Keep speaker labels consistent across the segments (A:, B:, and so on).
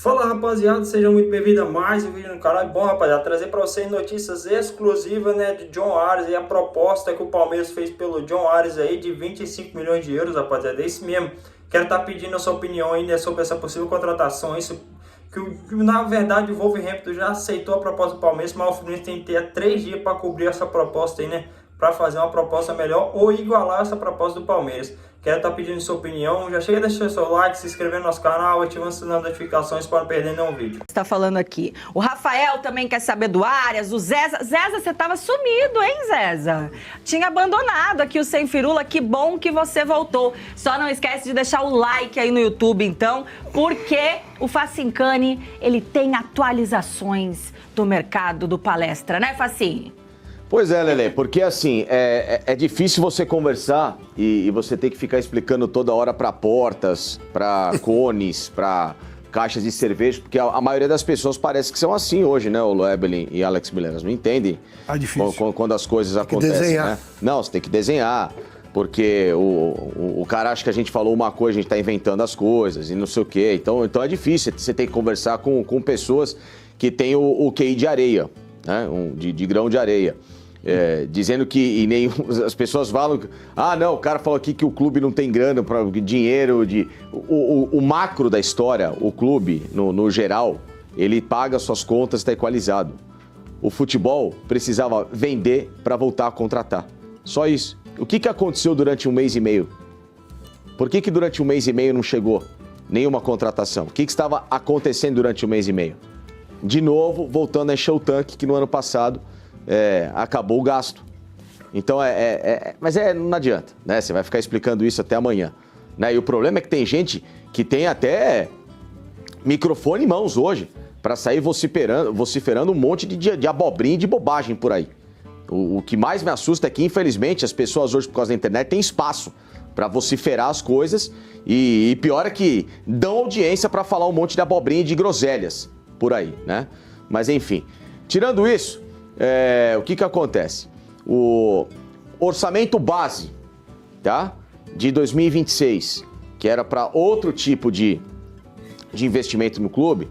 A: Fala rapaziada, sejam muito bem-vindos a mais um vídeo no canal. Bom rapaziada, trazer para vocês notícias exclusivas, né, de John Ares e a proposta que o Palmeiras fez pelo John Ares aí de 25 milhões de euros, rapaziada, é isso mesmo. Quero estar pedindo a sua opinião ainda sobre essa possível contratação, isso que na verdade o Wolverhampton já aceitou a proposta do Palmeiras, mas o Fluminense tem que ter 3 dias para cobrir essa proposta aí, né, para fazer uma proposta melhor ou igualar essa proposta do Palmeiras. Quero estar pedindo sua opinião. Já chega deixando seu like, se inscrever no nosso canal, ativando as notificações para não perder nenhum vídeo.
B: Está falando aqui. O Rafael também quer saber do Arias, o Zeza. Zeza, você estava sumido, hein, Zeza? Tinha abandonado aqui o Sem Firula. Que bom que você voltou. Só não esquece de deixar o like aí no YouTube, então, porque o Facincani, ele tem atualizações do mercado do palestra, né, Facim?
C: Pois é, Lelê, porque assim, é difícil você conversar e você ter que ficar explicando toda hora para portas, para cones, para caixas de cerveja, porque a maioria das pessoas parece que são assim hoje, né, o Loebelin e Alex Miller, não entendem quando as coisas acontecem, desenhar, né? Não, você tem que desenhar, porque o cara acha que a gente falou uma coisa, a gente tá inventando as coisas e não sei o quê, então é difícil, você tem que conversar com pessoas que têm o QI de areia, né, de grão de areia. Dizendo que as pessoas falam, não, o cara falou aqui que o clube não tem grana para dinheiro, o macro da história, o clube, no geral, ele paga suas contas, está equalizado. O futebol precisava vender para voltar a contratar. Só isso. O que aconteceu durante um mês e meio? Por que durante um mês e meio não chegou nenhuma contratação? O que estava acontecendo durante um mês e meio? De novo, voltando a encher o tanque, que no ano passado acabou o gasto. Então, mas não adianta, né? Você vai ficar explicando isso até amanhã, né? E o problema é que tem gente que tem até microfone em mãos hoje para sair vociferando um monte de abobrinha e de bobagem por aí. O que mais me assusta é que, infelizmente, as pessoas hoje, por causa da internet, têm espaço para vociferar as coisas e pior é que dão audiência para falar um monte de abobrinha e de groselhas por aí, né? Mas, enfim, tirando isso, o que acontece? O orçamento base, tá, de 2026, que era para outro tipo de investimento no clube,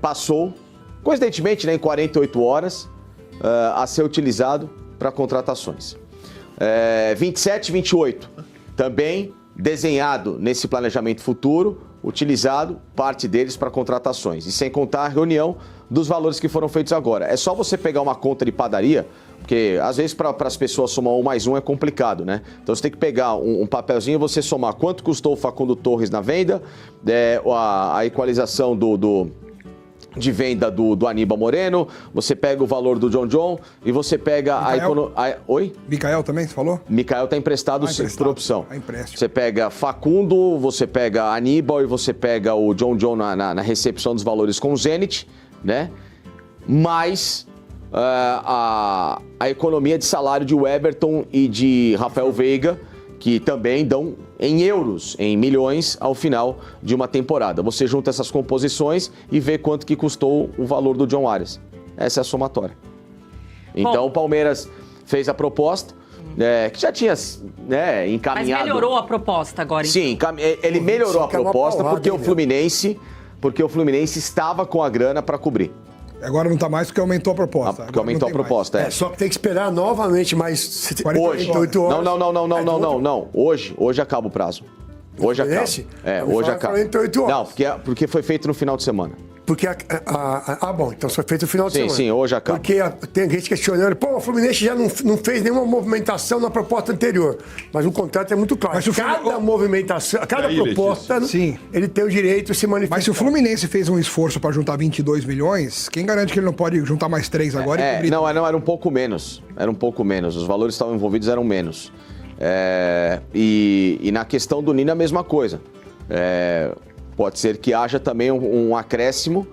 C: passou, coincidentemente, né, em 48 horas, a ser utilizado para contratações. 27 e 28, também desenhado nesse planejamento futuro, utilizado parte deles para contratações. E sem contar a reunião dos valores que foram feitos agora. É só você pegar uma conta de padaria, porque às vezes para as pessoas somar 1 mais 1 é complicado, né? Então você tem que pegar um papelzinho e você somar quanto custou o Facundo Torres na venda, a equalização de venda do Aníbal Moreno, você pega o valor do John e você pega Oi?
D: Mikael também, você falou?
C: Mikael está emprestado por opção. Você pega Facundo, você pega Aníbal e você pega o John na recepção dos valores com o Zenit, né? Mais a economia de salário de Weberton e de Rafael Veiga, que também dão em euros, em milhões, ao final de uma temporada. Você junta essas composições e vê quanto que custou o valor do John Ares. Essa é a somatória. Então, o Palmeiras fez a proposta, que já tinha encaminhado...
B: Mas melhorou a proposta agora, então.
C: Sim, ele melhorou a proposta porque o Fluminense estava com a grana para cobrir.
D: Agora não está mais porque aumentou a proposta.
C: Porque aumentou a proposta,
E: Só que tem que esperar novamente mais 48 horas.
C: Não. Hoje acaba o prazo. Hoje acaba. Hoje acaba.
E: 48 horas.
C: Não, porque foi feito no final de semana.
E: Porque bom, então foi feito no final de semana.
C: Sim, hoje acaba.
E: Porque tem gente questionando, o Fluminense já não fez nenhuma movimentação na proposta anterior. Mas o contrato é muito claro. Mas cada movimentação, cada proposta, ele tem o direito de se manifestar.
D: Mas se o Fluminense fez um esforço para juntar 22 milhões, quem garante que ele não pode juntar mais 3 agora?
C: Era um pouco menos. Era um pouco menos. Os valores que estavam envolvidos eram menos. E na questão do Nino, a mesma coisa. Pode ser que haja também um acréscimo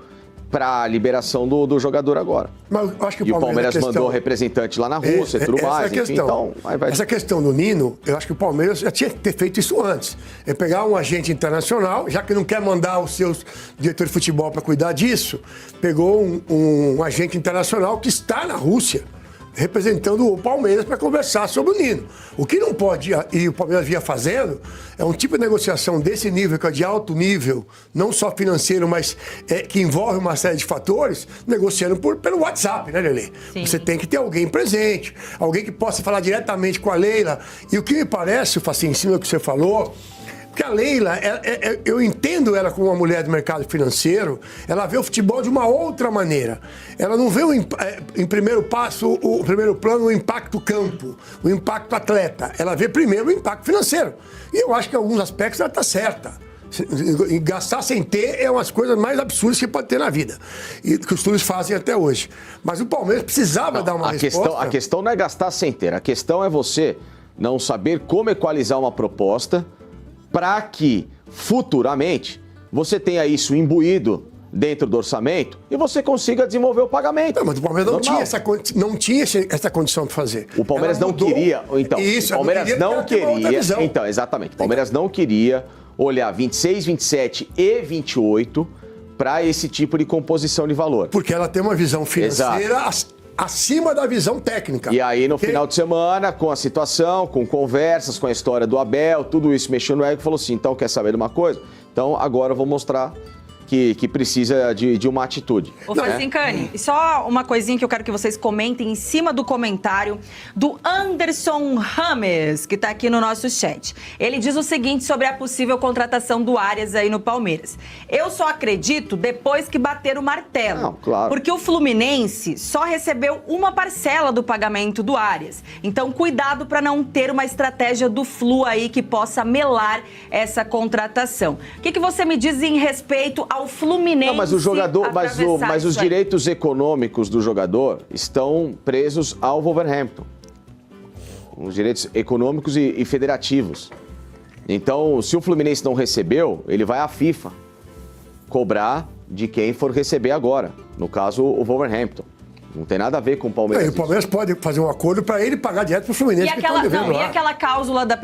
C: para a liberação do jogador agora.
E: Mas eu acho que
C: o Palmeiras mandou representante lá na Rússia e tudo mais. Enfim, então,
E: essa questão do Nino, eu acho que o Palmeiras já tinha que ter feito isso antes. É pegar um agente internacional, já que não quer mandar os seus diretores de futebol para cuidar disso, pegou um agente internacional que está na Rússia. representando o Palmeiras para conversar sobre o Nino. O que não pode, e o Palmeiras vinha fazendo, é um tipo de negociação desse nível, que é de alto nível, não só financeiro, mas que envolve uma série de fatores, negociando pelo WhatsApp, né, Lelê?
B: Sim.
E: Você tem que ter alguém presente, alguém que possa falar diretamente com a Leila. E o que me parece, Facinho, em cima do que você falou, porque a Leila, eu entendo ela como uma mulher do mercado financeiro, ela vê o futebol de uma outra maneira. Ela não vê em primeiro plano o impacto campo, o impacto atleta. Ela vê primeiro o impacto financeiro. E eu acho que em alguns aspectos ela está certa. E gastar sem ter é uma das coisas mais absurdas que pode ter na vida. E que os clubes fazem até hoje. Mas o Palmeiras precisava dar uma resposta.
C: A questão não é gastar sem ter. A questão é você não saber como equalizar uma proposta para que, futuramente, você tenha isso imbuído dentro do orçamento e você consiga desenvolver o pagamento.
E: Não, mas o Palmeiras não tinha essa condição de fazer.
C: O Palmeiras não queria. Então,
E: isso,
C: o Palmeiras não queria. Então, exatamente. O Palmeiras não queria olhar 26, 27 e 28 para esse tipo de composição de valor.
E: Porque ela tem uma visão financeira acima da visão técnica.
C: E aí, no final de semana, com a situação, com conversas, com a história do Abel, tudo isso mexeu no ego e falou assim, então quer saber de uma coisa? Então agora eu vou mostrar que precisa de uma atitude.
B: Ô, Facincani, só uma coisinha que eu quero que vocês comentem em cima do comentário do Anderson Rames, que tá aqui no nosso chat. Ele diz o seguinte sobre a possível contratação do Arias aí no Palmeiras. Eu só acredito depois que bater o martelo.
C: Não, claro.
B: Porque o Fluminense só recebeu uma parcela do pagamento do Arias. Então, cuidado para não ter uma estratégia do Flu aí que possa melar essa contratação. O que você me diz em respeito ao Fluminense?
C: Não, mas o jogador, mas os direitos econômicos do jogador estão presos ao Wolverhampton. Os direitos econômicos e federativos. Então, se o Fluminense não recebeu, ele vai à FIFA cobrar de quem for receber agora. No caso, o Wolverhampton. Não tem nada a ver com o Palmeiras.
E: O Palmeiras pode fazer um acordo para ele pagar direto para o Fluminense.
B: E aquela cláusula da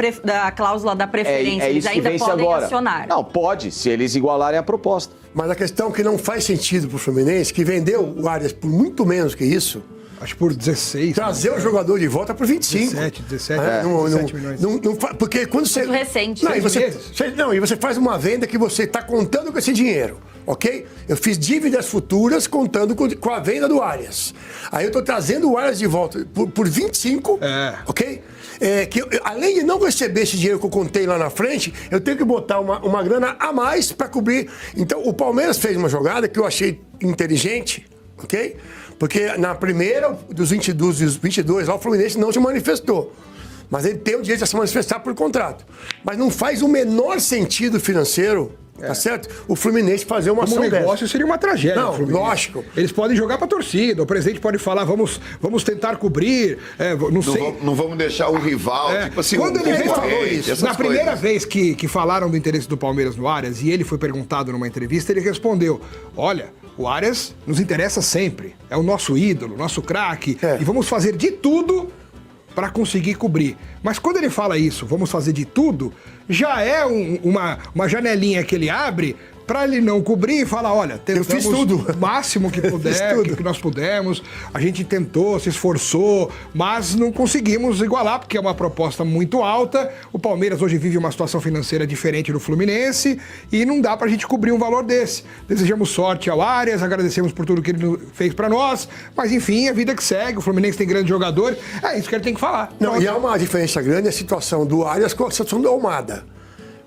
B: preferência, eles ainda podem acionar?
C: Não, pode, se eles igualarem a proposta.
E: Mas a questão que não faz sentido para o Fluminense, que vendeu o Arias por muito menos que isso,
D: acho por 16.
E: trazer o jogador de volta por 25.
D: 17 milhões.
E: Porque quando você...
B: Muito recente.
E: E você faz uma venda que você está contando com esse dinheiro, ok? Eu fiz dívidas futuras contando com a venda do Arias. Aí eu estou trazendo o Arias de volta por 25, ok? Além de não receber esse dinheiro que eu contei lá na frente, eu tenho que botar uma grana a mais para cobrir. Então, o Palmeiras fez uma jogada que eu achei inteligente, ok? Porque na primeira dos 22 lá, o Fluminense não se manifestou. Mas ele tem o direito de se manifestar por contrato. Mas não faz o menor sentido financeiro, tá certo? O Fluminense fazer uma ação dessa.
D: Como negócio seria uma tragédia.
E: Não, lógico.
D: Eles podem jogar pra torcida, o presidente pode falar, vamos tentar cobrir,
F: não vamos deixar o rival, tipo assim...
D: Quando ele falou isso, na primeira vez que falaram do interesse do Palmeiras no Arias, e ele foi perguntado numa entrevista, ele respondeu, olha... O Arias nos interessa sempre, é o nosso ídolo, nosso craque, e vamos fazer de tudo para conseguir cobrir. Mas quando ele fala isso, vamos fazer de tudo, já é uma janelinha que ele abre para ele não cobrir e falar, olha, tentamos o máximo que que nós pudemos, a gente tentou, se esforçou, mas não conseguimos igualar, porque é uma proposta muito alta. O Palmeiras hoje vive uma situação financeira diferente do Fluminense e não dá pra gente cobrir um valor desse. Desejamos sorte ao Arias, agradecemos por tudo que ele fez pra nós, mas enfim, a vida que segue, o Fluminense tem grandes jogadores, é isso que ele tem que falar.
E: Não, e há uma diferença grande a situação do Arias com a situação do Almada.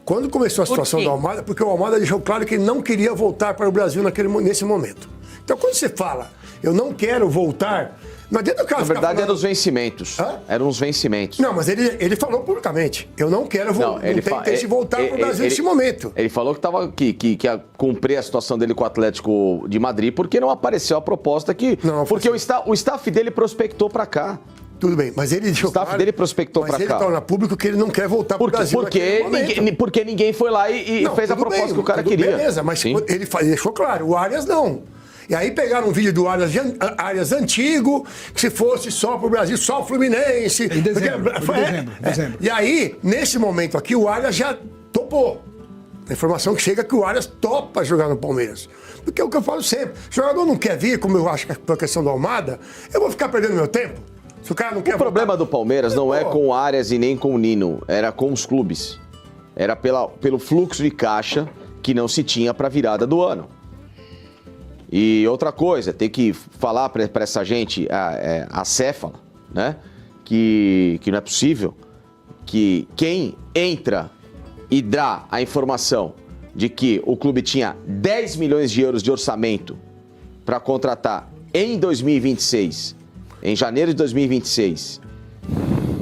E: Quando começou a situação do Almada, porque o Almada deixou claro que ele não queria voltar para o Brasil nesse momento. Então, quando você fala, eu não quero voltar, não adianta o cara.
C: Na verdade, eram os vencimentos. Eram os vencimentos.
E: Não, mas ele falou publicamente, eu não quero voltar, não tem interesse de voltar para o Brasil nesse momento.
C: Ele falou que ia cumprir a situação dele com o Atlético de Madrid, porque não apareceu a proposta que... porque o staff dele prospectou para cá.
E: Tudo bem, mas ele deixou
C: claro... O staff dele prospectou para cá.
E: Mas ele torna público que ele não quer voltar para o Brasil
C: porque ninguém foi lá e fez a proposta que o cara queria.
E: Beleza, mas ele deixou claro, o Arias não. E aí pegaram um vídeo do Arias antigo, que se fosse só para o Brasil, só o Fluminense.
D: Em dezembro.
E: E aí, nesse momento aqui, o Arias já topou. A informação que chega é que o Arias topa jogar no Palmeiras. Porque é o que eu falo sempre. Se o jogador não quer vir, como eu acho que é a questão do Almada, eu vou ficar perdendo meu tempo. Se o cara não quer
C: O problema do Palmeiras não é
E: Pô.
C: com o Arias e nem com o Nino, era com os clubes. Era pelo fluxo de caixa que não se tinha para a virada do ano. E outra coisa, tem que falar para essa gente acéfala, né? Que não é possível que quem entra e dá a informação de que o clube tinha 10 milhões de euros de orçamento para contratar em 2026, em janeiro de 2026,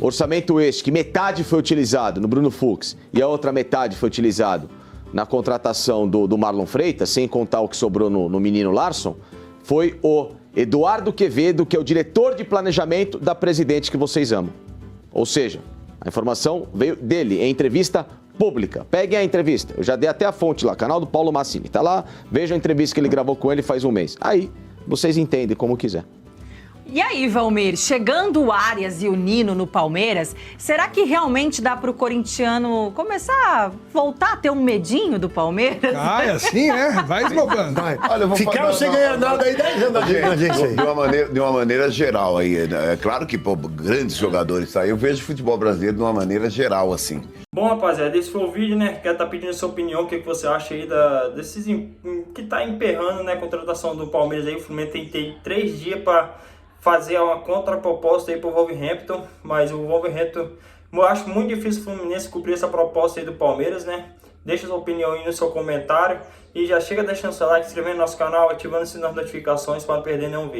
C: orçamento este que metade foi utilizado no Bruno Fux e a outra metade foi utilizado na contratação do Marlon Freitas, sem contar o que sobrou no menino Larson, foi o Eduardo Quevedo, que é o diretor de planejamento da Presidente que vocês amam. Ou seja, a informação veio dele, em entrevista pública. Peguem a entrevista, eu já dei até a fonte lá, canal do Paulo Massini. Tá lá, vejam a entrevista que ele gravou com ele faz um mês. Aí, vocês entendem como quiser.
B: E aí, Valmir, chegando o Arias e o Nino no Palmeiras, será que realmente dá pro corintiano começar a voltar a ter um medinho do Palmeiras?
D: Ah, é assim, né? Vai esnobando.
F: Olha, eu vou
E: Ficaram sem ganhar nada aí 10 anos da gente aí.
F: De uma maneira geral aí, né? É claro que, pô, grandes jogadores aí. Eu vejo o futebol brasileiro de uma maneira geral, assim.
A: Bom, rapaziada, esse foi o vídeo, né? Quero estar pedindo a sua opinião, o que você acha aí desses que tá emperrando, né, a contratação do Palmeiras aí. O Fluminense tem 3 dias para fazer uma contraproposta aí pro Wolverhampton, mas o Wolverhampton, eu acho muito difícil o Fluminense cumprir essa proposta aí do Palmeiras, né? Deixa sua opinião aí no seu comentário e já chega deixando seu like, se inscrevendo no nosso canal, ativando as notificações para não perder nenhum vídeo.